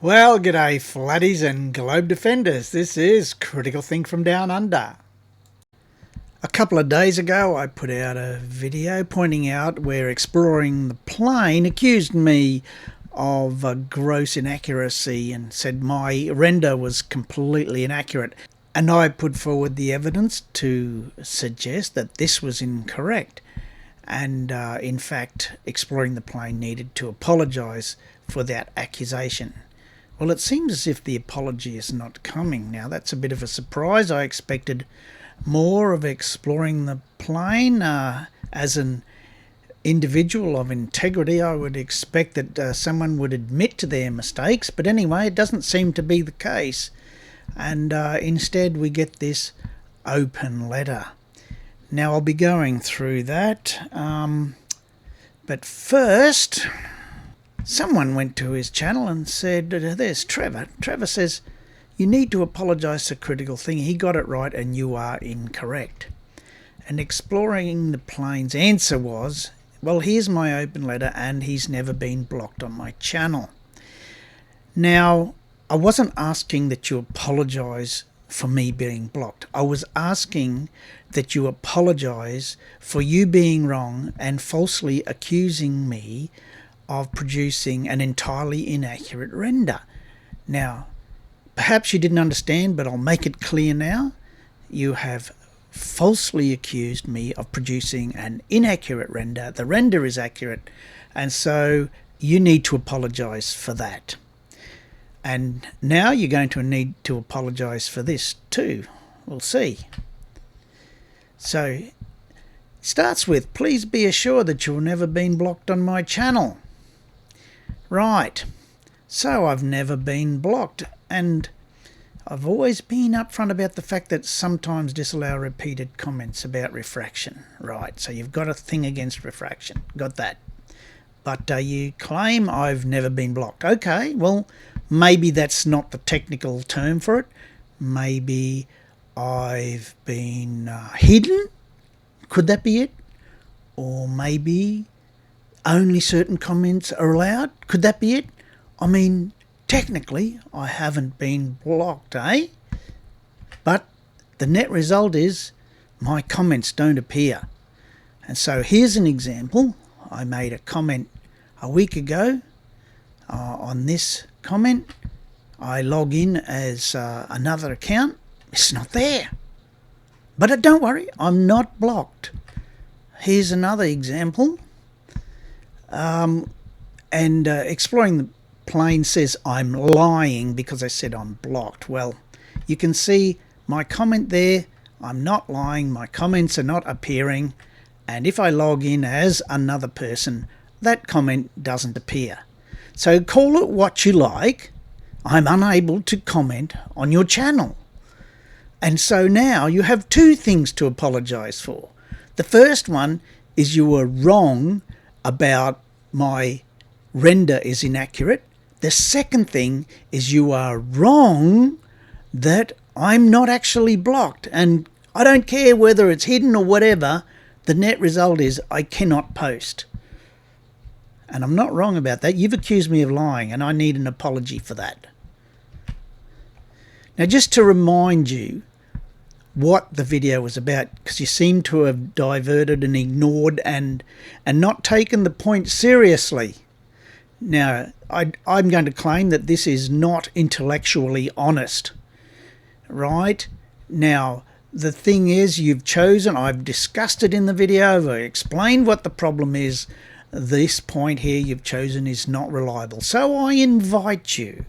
Well, g'day flatties and globe defenders. This is Critical Think from Down Under. A couple of days ago I put out a video pointing out where Exploring the Plane accused me of a gross inaccuracy and said my render was completely inaccurate. And I put forward the evidence to suggest that this was incorrect. And in fact, Exploring the Plane needed to apologise for that accusation. Well, it seems as if the apology is not coming. Now, that's a bit of a surprise. I expected more of Exploring the Plane. As an individual of integrity, I would expect that someone would admit to their mistakes. But anyway, it doesn't seem to be the case. And instead, we get this open letter. Now, I'll be going through that. But first, someone went to his channel and said, there's Trevor. Trevor says, you need to apologise to Critical Thing. He got it right and you are incorrect. And Exploring the Plane's answer was, well, here's my open letter and he's never been blocked on my channel. Now, I wasn't asking that you apologise for me being blocked. I was asking that you apologise for you being wrong and falsely accusing me of producing an entirely inaccurate render. Now, perhaps you didn't understand, but I'll make it clear now. You have falsely accused me of producing an inaccurate render. The render is accurate, and so you need to apologise for that. And now you're going to need to apologise for this too. We'll see. So, it starts with, please be assured that you've never been blocked on my channel. Right, so I've never been blocked, and I've always been upfront about the fact that sometimes disallow repeated comments about refraction. Right, so you've got a thing against refraction, got that. But you claim I've never been blocked. Okay, well, maybe that's not the technical term for it. Maybe I've been hidden. Could that be it? Or maybe only certain comments are allowed? Could that be it? I mean, technically, I haven't been blocked, eh? But the net result is my comments don't appear. And so here's an example. I made a comment a week ago on this comment. I log in as another account. It's not there. But don't worry, I'm not blocked. Here's another example. Exploring the Plane says I'm lying because I said I'm blocked. Well, you can see my comment there. I'm not lying. My comments are not appearing. And if I log in as another person, that comment doesn't appear. So call it what you like. I'm unable to comment on your channel. And so now you have two things to apologise for. The first one is you were wrong about my render is inaccurate. The second thing is you are wrong that I'm not actually blocked. And I don't care whether it's hidden or whatever. The net result is I cannot post. And I'm not wrong about that. You've accused me of lying and I need an apology for that. Now, just to remind you what the video was about, because you seem to have diverted and ignored and not taken the point seriously. Now, I'm going to claim that this is not intellectually honest, right? Now, the thing is, you've chosen, I've discussed it in the video, I've explained what the problem is. This point here you've chosen is not reliable. So I invite you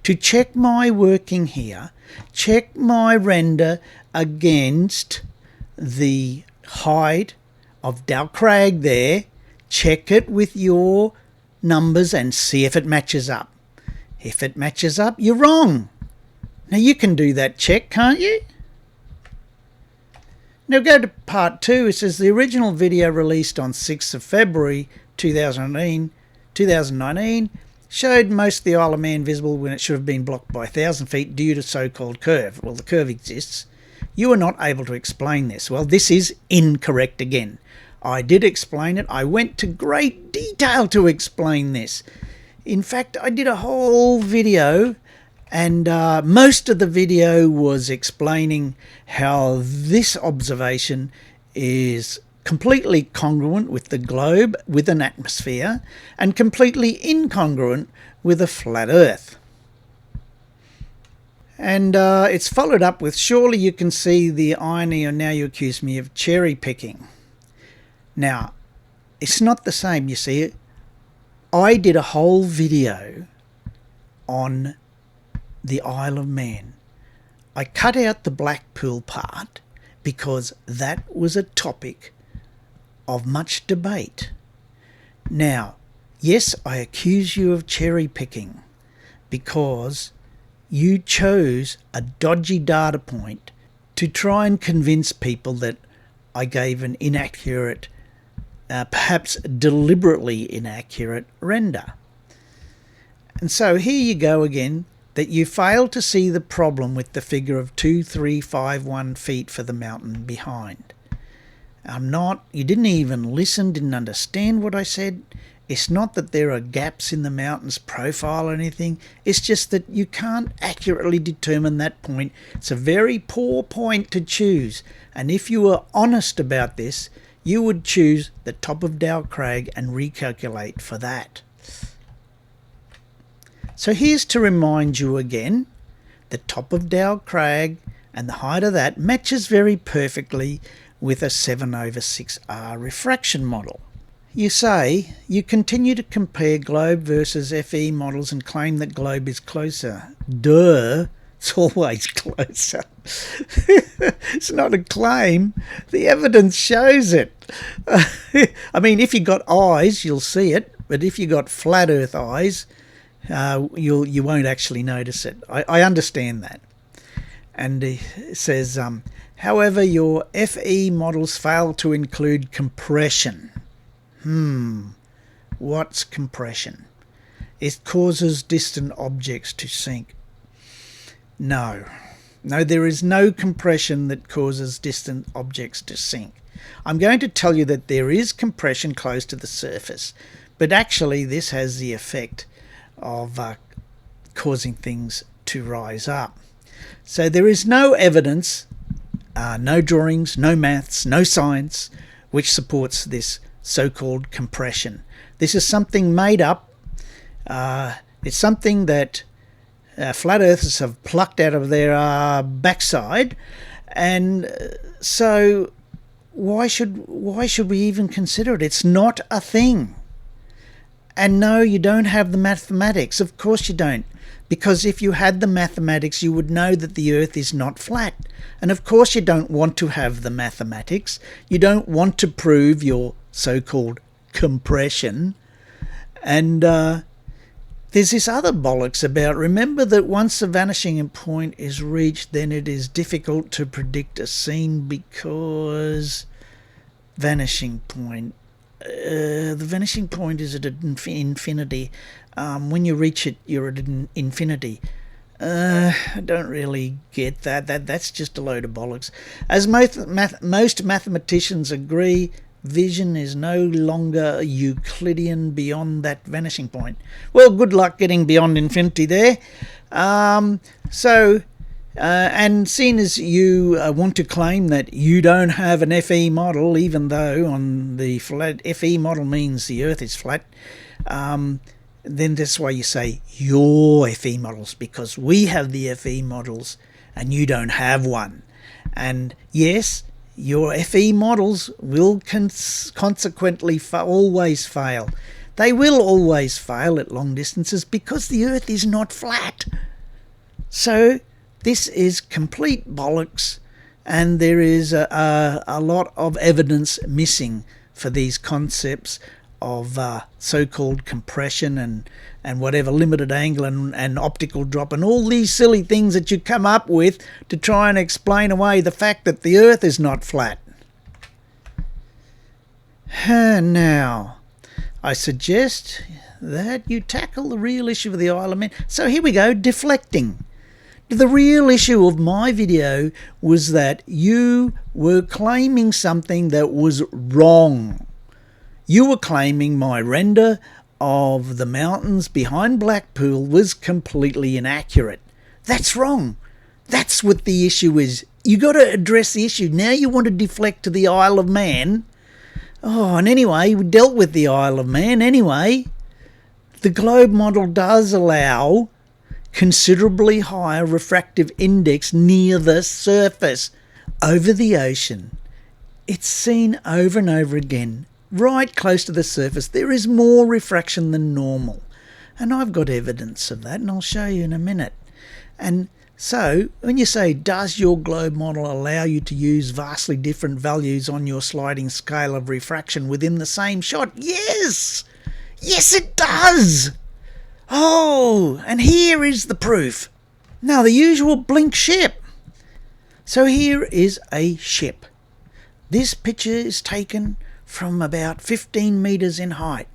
to check my working here, check my render against the height of Dalcrag there, check it with your numbers and see if it matches up. If it matches up, you're wrong. Now you can do that check, can't you? Now go to part 2. It says the original video released on 6th of February 2019 showed most of the Isle of Man visible when it should have been blocked by 1,000 feet due to so-called curve. Well, the curve exists. You are not able to explain this. Well, this is incorrect again. I did explain it. I went to great detail to explain this. In fact, I did a whole video, and most of the video was explaining how this observation is completely congruent with the globe with an atmosphere and completely incongruent with a flat Earth. And it's followed up with, surely you can see the irony, and now you accuse me of cherry picking. Now, it's not the same, you see. I did a whole video on the Isle of Man. I cut out the Blackpool part because that was a topic of much debate. Now, yes, I accuse you of cherry picking because you chose a dodgy data point to try and convince people that I gave an inaccurate, perhaps deliberately inaccurate render. And so here you go again, that you failed to see the problem with the figure of 2351 feet for the mountain behind. You didn't even listen, didn't understand what I said. It's not that there are gaps in the mountain's profile or anything. It's just that you can't accurately determine that point. It's a very poor point to choose. And if you were honest about this, you would choose the top of Dow Crag and recalculate for that. So here's to remind you again, the top of Dow Crag and the height of that matches very perfectly with a 7/6R refraction model. You say you continue to compare globe versus FE models and claim that globe is closer. Duh, it's always closer. It's not a claim. The evidence shows it. I mean, if you got eyes, you'll see it, but if you got flat Earth eyes, you won't actually notice it. I understand that. And he says, however, your FE models fail to include compression. What's compression? It causes distant objects to sink. No, there is no compression that causes distant objects to sink. I'm going to tell you that there is compression close to the surface, but actually this has the effect of causing things to rise up. So there is no evidence, no drawings, no maths, no science which supports this so-called compression. This is something made up. It's something that flat earthers have plucked out of their backside, and so why should we even consider it? It's not a thing. And no, you don't have the mathematics. Of course you don't. Because if you had the mathematics, you would know that the Earth is not flat. And of course you don't want to have the mathematics. You don't want to prove your so-called compression. And there's this other bollocks about, remember that once the vanishing point is reached, then it is difficult to predict a scene because vanishing point. The vanishing point is at infinity. When you reach it, you're at infinity. I don't really get that. That's just a load of bollocks. As most mathematicians agree, vision is no longer Euclidean beyond that vanishing point. Well, good luck getting beyond infinity there. And seeing as you want to claim that you don't have an FE model, even though on the flat FE model means the Earth is flat, then that's why you say your FE models, because we have the FE models and you don't have one. And yes, your FE models will consequently always fail. They will always fail at long distances because the Earth is not flat. So this is complete bollocks, and there is a lot of evidence missing for these concepts of so-called compression and whatever limited angle and optical drop and all these silly things that you come up with to try and explain away the fact that the Earth is not flat. Now, I suggest that you tackle the real issue of the Isle of Man. So here we go, deflecting. The real issue of my video was that you were claiming something that was wrong. You were claiming my render of the mountains behind Blackpool was completely inaccurate. That's wrong. That's what the issue is. You got to address the issue. Now you want to deflect to the Isle of Man. Oh, and anyway, we dealt with the Isle of Man anyway. The globe model does allow considerably higher refractive index near the surface. Over the ocean, it's seen over and over again. Right close to the surface, there is more refraction than normal. And I've got evidence of that, and I'll show you in a minute. And so, when you say, does your globe model allow you to use vastly different values on your sliding scale of refraction within the same shot? Yes! Yes, it does! Oh, and here is the proof. Now, the usual blink ship. So here is a ship. This picture is taken from about 15 metres in height.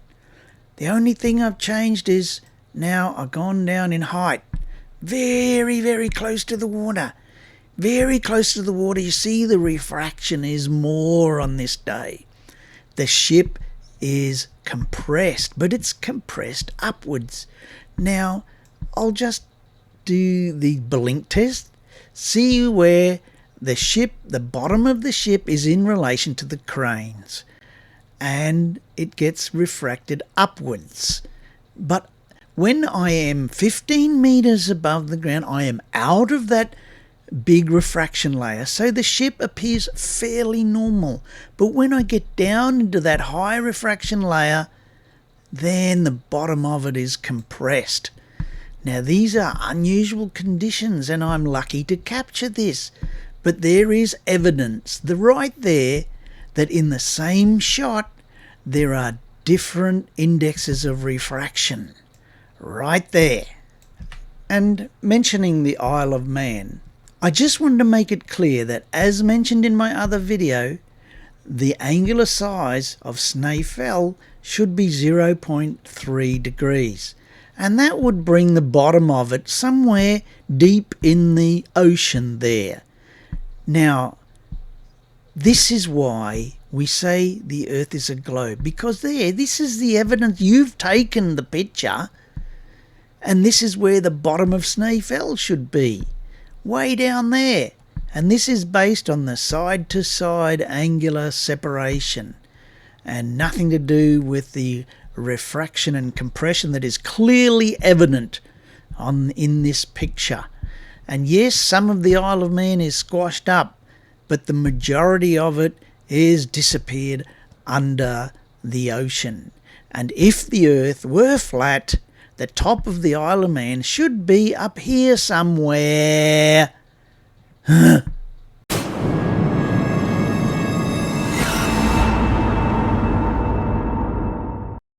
The only thing I've changed is now I've gone down in height. Very, very close to the water. Very close to the water. You see the refraction is more on this day. The ship is compressed, but it's compressed upwards. Now, I'll just do the blink test. See where the ship, the bottom of the ship is in relation to the cranes. And it gets refracted upwards. But when I am 15 metres above the ground, I am out of that big refraction layer, so the ship appears fairly normal. But when I get down into that high refraction layer, then the bottom of it is compressed. Now, these are unusual conditions, and I'm lucky to capture this. But there is evidence, right there, that in the same shot, there are different indexes of refraction. Right there. And mentioning the Isle of Man, I just wanted to make it clear that, as mentioned in my other video, the angular size of Snaefell should be 0.3 degrees. And that would bring the bottom of it somewhere deep in the ocean there. Now, this is why we say the Earth is a globe, because this is the evidence. You've taken the picture, and this is where the bottom of Snaefell should be, way down there. And this is based on the side-to-side angular separation, and nothing to do with the refraction and compression that is clearly evident in this picture. And yes, some of the Isle of Man is squashed up, but the majority of it is disappeared under the ocean. And if the Earth were flat, the top of the Isle of Man should be up here somewhere.